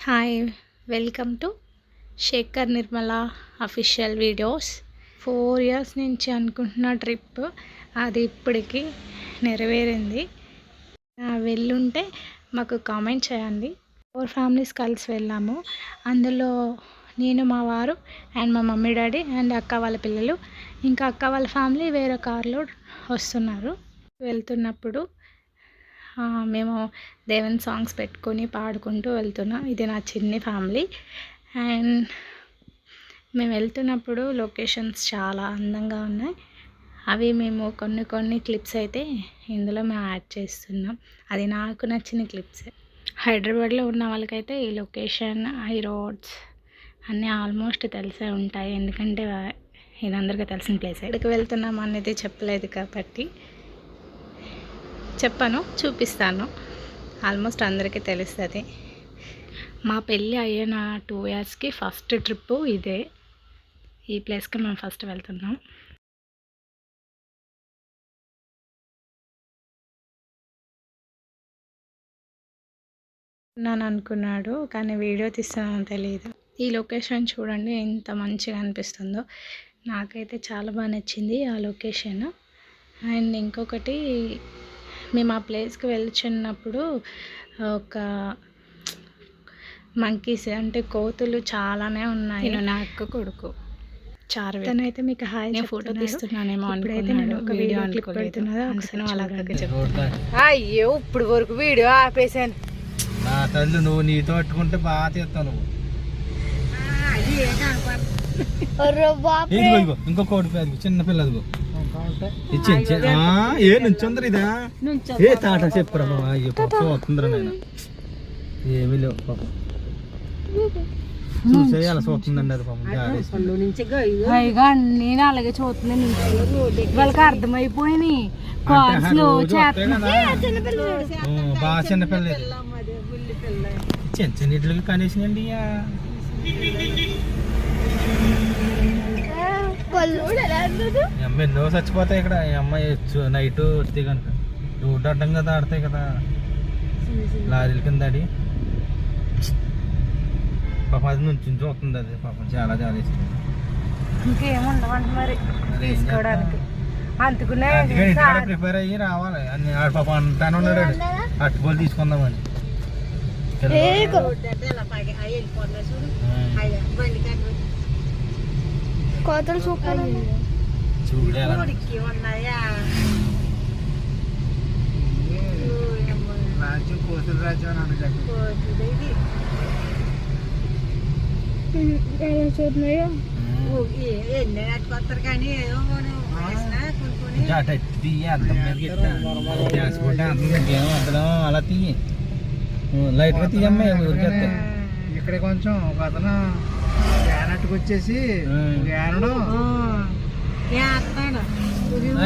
Hi, welcome to Shekhar Nirmala official videos. 4 years నుంచి అనుకుంటున్న trip అది ఇప్పటికి నెరవేరింది. వెళ్ళుంటే మాకు కామెంట్ చేయండి. 4 families కలిసి వెళ్ళాము. అందులో నేను, మా వారు అండ్ మా మమ్మీ డాడీ అండ్ అక్క వాళ్ళ పిల్లలు, ఇంకా అక్క వాళ్ళ ఫ్యామిలీ వేరే కార్లో వస్తున్నారు. వెళ్తున్నప్పుడు మేము దేవుని సాంగ్స్ పెట్టుకొని పాడుకుంటూ వెళ్తున్నాం. ఇది నా చిన్ని ఫ్యామిలీ. అండ్ మేము వెళ్తున్నప్పుడు లొకేషన్స్ చాలా అందంగా ఉన్నాయి. అవి మేము కొన్ని క్లిప్స్ అయితే ఇందులో మేము యాడ్ చేస్తున్నాం. అది నాకు నచ్చిన క్లిప్స్. హైదరాబాద్లో ఉన్న వాళ్ళకైతే ఈ లొకేషన్, ఈ రోడ్స్ అన్నీ ఆల్మోస్ట్ తెలిసే ఉంటాయి, ఎందుకంటే ఇది అందరికీ తెలిసిన ప్లేస్. ఎక్కడికి వెళ్తున్నాం అనేది చెప్పలేదు కాబట్టి చెప్పను, చూపిస్తాను. ఆల్మోస్ట్ అందరికీ తెలుస్తుంది. మా పెళ్ళి అయిన 2 yearsకి ఫస్ట్ ట్రిప్పు ఇదే. ఈ ప్లేస్కి మేము ఫస్ట్ వెళ్తున్నాం. నన్ను అనుకున్నాడు, కానీ వీడియో తీస్తున్నానో తెలియదు. ఈ లొకేషన్ చూడండి ఎంత మంచిగా అనిపిస్తుందో. నాకైతే చాలా బాగా నచ్చింది ఆ లొకేషన్. అండ్ ఇంకొకటి, మేము ఆ ప్లేస్కి వెళ్తున్నప్పుడు ఒక మంకీస్ అంటే కోతులు చాలానే ఉన్నాయి. నా అక్క కొడుకు చారుతనైతే మీకు హాయ్, నేను ఫోటో తీస్తున్నానేమో అనుకున్నాను. నేను ఒక వీడియో క్లిప్ పెడుతున్నదా ఒకసారి వాళ్ళ అక్కకి చెప్తాను. అయ్యో, ఇప్పుడు వరకు వీడియో ఆపేసాను. నా తల్లి, నువ్వు నీతో పట్టుకుంటే బాగా తీస్తావు నువ్వు. ఇంకో కోడి పేరు చిన్న పిల్లదిగో ఏ నుంచొందరు ఇదా ఏ తాట చెప్పురా బాబా. అయ్యో పప్పు వస్తుందిరా నేను ఏమీ లేవు పాపం. చూసే అలా చూస్తుందండి అది పాపం. నేను అలాగే చూస్తున్నాను. వాళ్ళకి అర్థమైపోయినాయి. బాగా చిన్నపిల్ల చిన్న ఇట్లకి కనేసినండి. ఎన్నో చచ్చిపోతాయి ఇక్కడ. ఈ అమ్మాయి నైట్ వస్తే కనుక రోడ్డు అడ్డం కదా ఆడతాయి కదా లారీల కింద ఆడి పాపం. అది నుంచి చూస్తుంది అది పాపం. చాలా జాలేసి ఇంకేముండవంట మరి తీసుకోవడానికి. అందుకనే ప్రిపేర్ అయ్యి రావాలి అని ఆడ పాపం అంటానే ఉన్నాడు. అట్టుకోలు తీసుకుందామని కోతలు సూపర్ చూడే రాజ్యం, కోతుల రాజ్యం అని అంటారు. అలా తీయి, లైట్ గా తీయమ్మా. ఊరికేస్తా ఇక్కడ కొంచెం ఒక అతను వచ్చేసి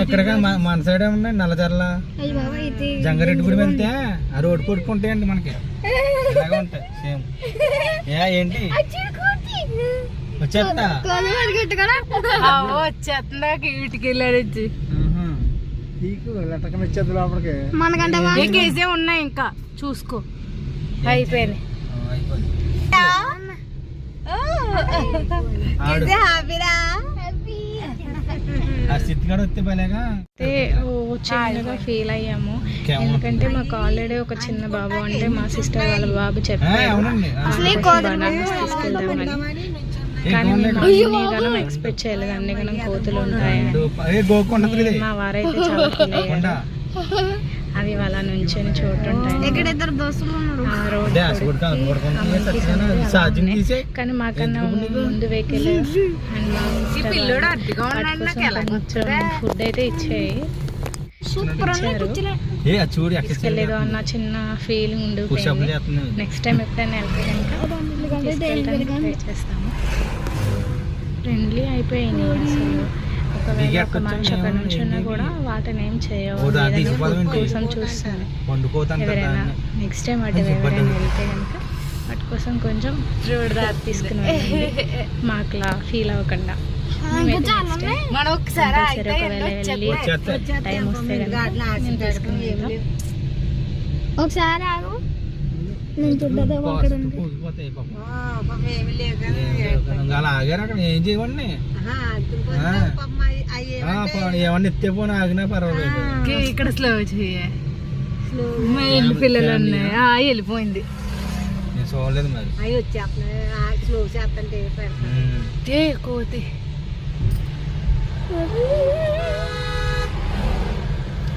ఇక్కడ మన సైడ్ ఏముండే నల్లజర్ల జంగారెడ్డి గుడి వెళ్తే ఆ రోడ్డు కొట్టుకుంటాయండి మనకి. ఇలాగే ఉంటాయి సేమ్. ఏంటి వచ్చేస్తా వచ్చేస్తుందా వీటికి వెళ్ళాడు. లెటకం ఇచ్చేది లోపలికి. కేసే ఉన్నాయి ఇంకా చూసుకో. అయిపోయినాయి. చిన్నగా ఫీల్ అయ్యాము, ఎందుకంటే మాకు ఆల్రెడీ ఒక చిన్న బాబు అంటే మా సిస్టర్ వాళ్ళ బాబు చెప్పారు తీసుకెళ్దామని. కానీ మేము ఎక్స్పెక్ట్ చేయలేదు అన్ని కన్నా కోతులు ఉంటాయని. మా వారైతే చాలా ఫీల్ అయ్యారు. అవి వాళ్ళ నుంచొని చూడుంటాయి. కానీ మాకన్నా ముందు వెహికల్ అండ్ మా ఫుడ్ అయితే ఇచ్చాయి. తీసుకెళ్ళలేదు అన్న చిన్న ఫీలింగ్ ఉండిపోయింది. నెక్స్ట్ టైం ఎప్పుడైనా వెళ్తే ట్రై చేస్తాము. ఫ్రెండ్లీ అయిపోయినాయి అసలు. ఒకవేళ ఒక మనిషి అక్కడ నుంచి ఉన్నా కూడా వాటిని ఏం చేయవు, కోసం చూస్తాను. ఎవరైనా నెక్స్ట్ టైం అటు ఎవరైనా వెళ్తే కనుక వాటి కోసం కొంచెం రోడ్ దారి తీసుకుని మాకులా ఫీల్ అవ్వకుండా మనం ఒకసారి వెళ్ళి టైం వస్తే కనుక తీసుకుని వెళ్తాం. ఒకసారి కూలిపోతాయి అలా ఆగారు అక్కడ ఏం చేయవండి ఏమన్నా ఎత్తే పోనీ ఆగినా పర్వాలేదు. ఇక్కడ స్లో చేయ పిల్లలు ఉన్నాయి వెళ్ళిపోయింది. నేను చూడలేదు మరి స్లో చేస్తంటే కోతి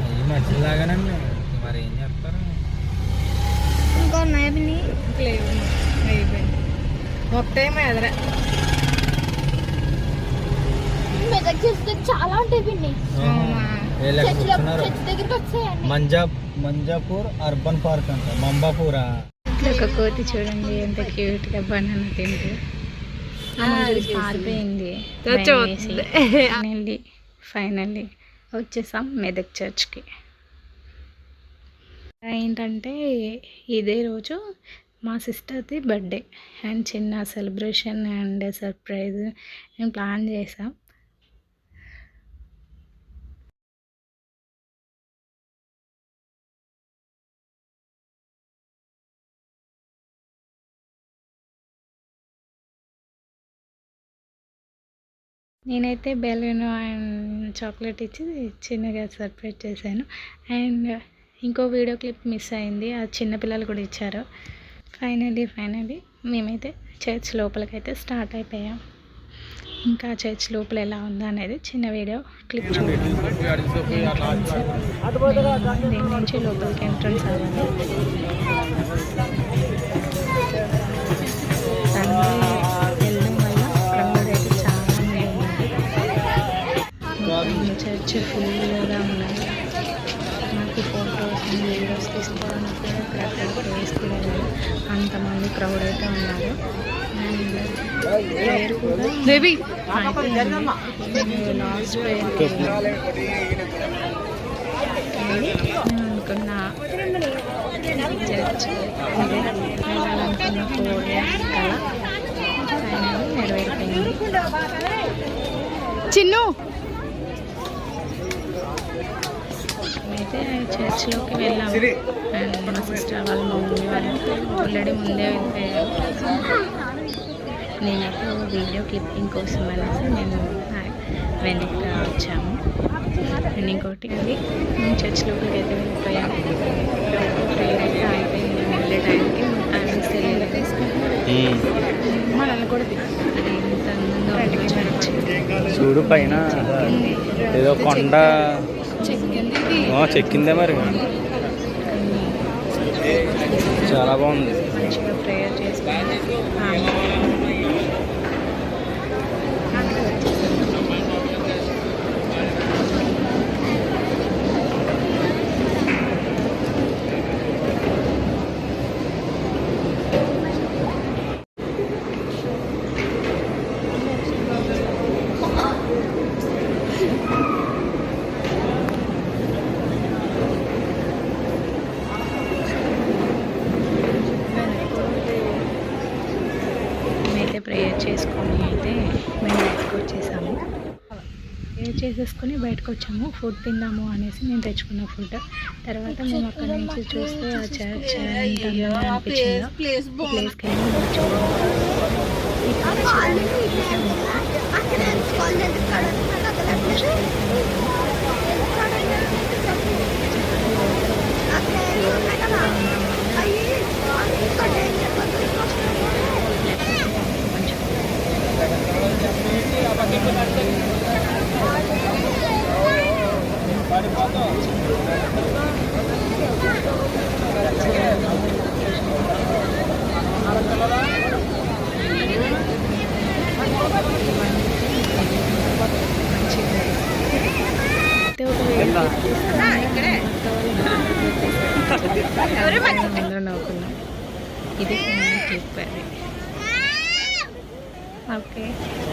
అవి మంచిలాగానండి మరి ఏం చేస్తారు. ఇంకా ఉన్నాయి అయిపోయింది మొత్తం ఎదరా చాలా ఉంటాయి పిన్ని. మంజాపూర్ అర్బన్ పార్క్ అంట. మంబాపూరా. ఒక కోతి చూడండి ఎంత క్యూట్ గా బనానా తింటూ పారిపోయింది. ఫైనల్లీ వచ్చేసాం మెదక్ చర్చ్కి. ఏంటంటే ఇదే రోజు మా సిస్టర్ది బర్త్డే అండ్ చిన్న సెలబ్రేషన్ అండ్ సర్ప్రైజ్ మేము ప్లాన్ చేసాం. నేనైతే బెలూన్ అండ్ చాక్లెట్ ఇచ్చి చిన్నగా సర్ప్రైజ్ చేశాను. అండ్ ఇంకో వీడియో క్లిప్ మిస్ అయింది, అది చిన్నపిల్లలు కూడా ఇచ్చారు. ఫైనల్లీ మేమైతే చర్చ్ లోపలికైతే స్టార్ట్ అయిపోయాం. ఇంకా చర్చ్ లోపల ఎలా ఉందా అనేది చిన్న వీడియో క్లిప్ చూడండి. దీని నుంచి లోపలికి ఎంట్రన్స్ అవ్వాలి. చర్చ్ ఫుల్గా ఉన్నాయి. నాకు ఫొటోస్ వీడియోస్ తీసుకోవడానికి కూడా ఇక్కడ ప్లేస్ కూడా లేదు, అంతమంది క్రౌడ్ అయితే ఉన్నారు. అండ్ ప్రేయర్ కూడా లాస్ట్ ప్రేయర్కి నేను అనుకున్న చర్చ్ వెళ్ళాలనుకున్న 4 years కల ఫైనల్లీ నెరవేరిపోయింది. చిన్ను అయితే చర్చ్లోకి వెళ్ళాము. అండ్ మా సిస్టర్ వాళ్ళ మమ్మీ వాళ్ళు ఆల్రెడీ ముందే వెళ్ళిపోయారు. నేనైతే వీడియో క్లిప్పింగ్ కోసం అనేసి మేము వెనక్కి వచ్చాము. అండ్ ఇంకోటి అది మేము చర్చ్ లోపలికి అయితే వెళ్ళిపోయాము. ప్రేయర్ అయితే అయిపోయింది. వెళ్ళే టైంకి టైమింగ్స్ తెలియలేదు. మనల్ని కూడా అది ఎంత అందంగా ఉంటుంది చర్చ్. చూడు పైన ఏదో కొండ చెక్కిందే మరి, చాలా బాగుంది. మంచిగా ప్రేయర్ చేసుకుని ప్రేయర్ చేసుకొని అయితే మేము బయటకు వచ్చేసాము. ప్రేయర్ చేసేసుకొని బయటకు వచ్చాము. ఫుడ్ తిందాము అనేసి నేను తెచ్చుకున్న ఫుడ్. తర్వాత మేము అక్కడి నుంచి చూస్తే ఆ చర్చ్ ఎంత అందంగా అనిపించిందో ప్లేస్కి అందరూ నవ్వుకున్నాం. ఇది క్లిప్ అది. ఓకే,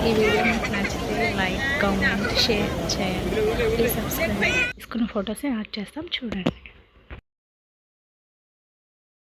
ఈ వీడియో మీకు నచ్చితే లైక్, కామెంట్, షేర్ చేయండి. Please subscribe. తీసుకున్న ఫొటోస్ యాడ్ చేస్తాం చూడండి.